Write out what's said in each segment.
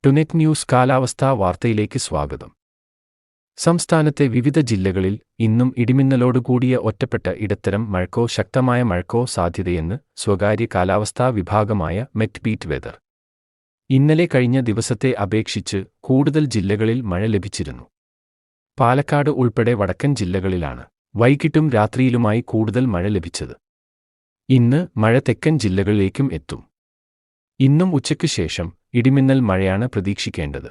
ടുനെറ്റ് news കാലാവസ്ഥാ വാർത്തയിലേക്ക് സ്വാഗതം. സംസ്ഥാനത്തെ വിവിധ ജില്ലകളിൽ ഇന്നും ഇടിമിന്നലോടുകൂടിയ ഒറ്റപ്പെട്ട ഇടത്തരം മഴക്കോ ശക്തമായ മഴക്കോ സാധ്യതയെന്ന് സ്വകാര്യ കാലാവസ്ഥാ വിഭാഗമായ മെറ്റ്ബീറ്റ് വെതർ. ഇന്നലെ കഴിഞ്ഞ ദിവസത്തെ അപേക്ഷിച്ച് കൂടുതൽ ജില്ലകളിൽ മഴ ലഭിച്ചിരുന്നു. പാലക്കാട് ഉൾപ്പെടെ വടക്കൻ ജില്ലകളിലാണ് വൈകിട്ടും രാത്രിയിലുമായി കൂടുതൽ മഴ ലഭിച്ചത്. ഇന്ന് മഴ തെക്കൻ ജില്ലകളിലേക്കും എത്തും. ഇന്നും ഉച്ചയ്ക്കു ശേഷം ഇടിമിന്നൽ മഴയാണ് പ്രതീക്ഷിക്കേണ്ടത്.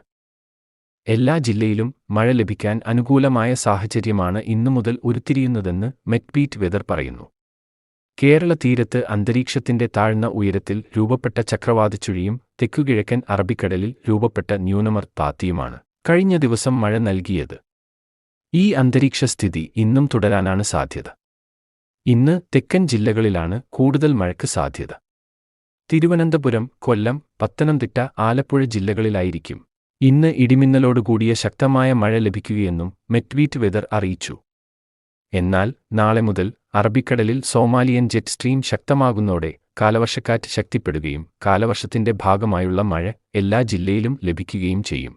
എല്ലാ ജില്ലയിലും മഴ ലഭിക്കാൻ അനുകൂലമായ സാഹചര്യമാണ് ഇന്നു മുതൽ ഉരുത്തിരിയുന്നതെന്ന് മെറ്റ്ബീറ്റ് വെതർ പറയുന്നു. കേരള തീരത്ത് അന്തരീക്ഷത്തിന്റെ താഴ്ന്ന ഉയരത്തിൽ രൂപപ്പെട്ട ചക്രവാതച്ചുഴിയും തെക്കുകിഴക്കൻ അറബിക്കടലിൽ രൂപപ്പെട്ട ന്യൂനമർദ്ദപാത്തിയുമാണ് കഴിഞ്ഞ ദിവസം മഴ നൽകിയത്. ഈ അന്തരീക്ഷസ്ഥിതി ഇന്നും തുടരാനാണ് സാധ്യത. ഇന്ന് തെക്കൻ ജില്ലകളിലാണ് കൂടുതൽ മഴയ്ക്ക് സാധ്യത. തിരുവനന്തപുരം, കൊല്ലം, പത്തനംതിട്ട, ആലപ്പുഴ ജില്ലകളിലായിരിക്കും ഇന്ന് ഇടിമിന്നലോടുകൂടിയ ശക്തമായ മഴ ലഭിക്കുകയെന്നും മെറ്റ്ബീറ്റ് വെതർ അറിയിച്ചു. എന്നാൽ നാളെ മുതൽ അറബിക്കടലിൽ സോമാലിയൻ ജെറ്റ് സ്ട്രീം ശക്തമാകുന്നതോടെ കാലവർഷക്കാറ്റ് ശക്തിപ്പെടുകയും കാലവർഷത്തിന്റെ ഭാഗമായുള്ള മഴ എല്ലാ ജില്ലയിലും ലഭിക്കുകയും ചെയ്യും.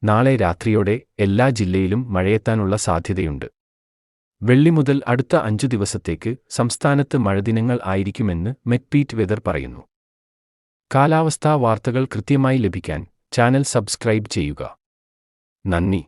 നാളെ രാത്രിയോടെ എല്ലാ ജില്ലയിലും മഴയെത്താനുള്ള സാധ്യതയുണ്ട്. വെള്ളി മുതൽ അടുത്ത 5 ദിവസത്തേക്ക് സംസ്ഥാനത്ത് മഴദിനങ്ങൾ ആയിരിക്കുമെന്ന് മെറ്റ്ബീറ്റ് വെതർ പറയുന്നു. കാലാവസ്ഥാ വാർത്തകൾ കൃത്യമായി ലഭിക്കാൻ ചാനൽ സബ്സ്ക്രൈബ് ചെയ്യുക. നന്ദി.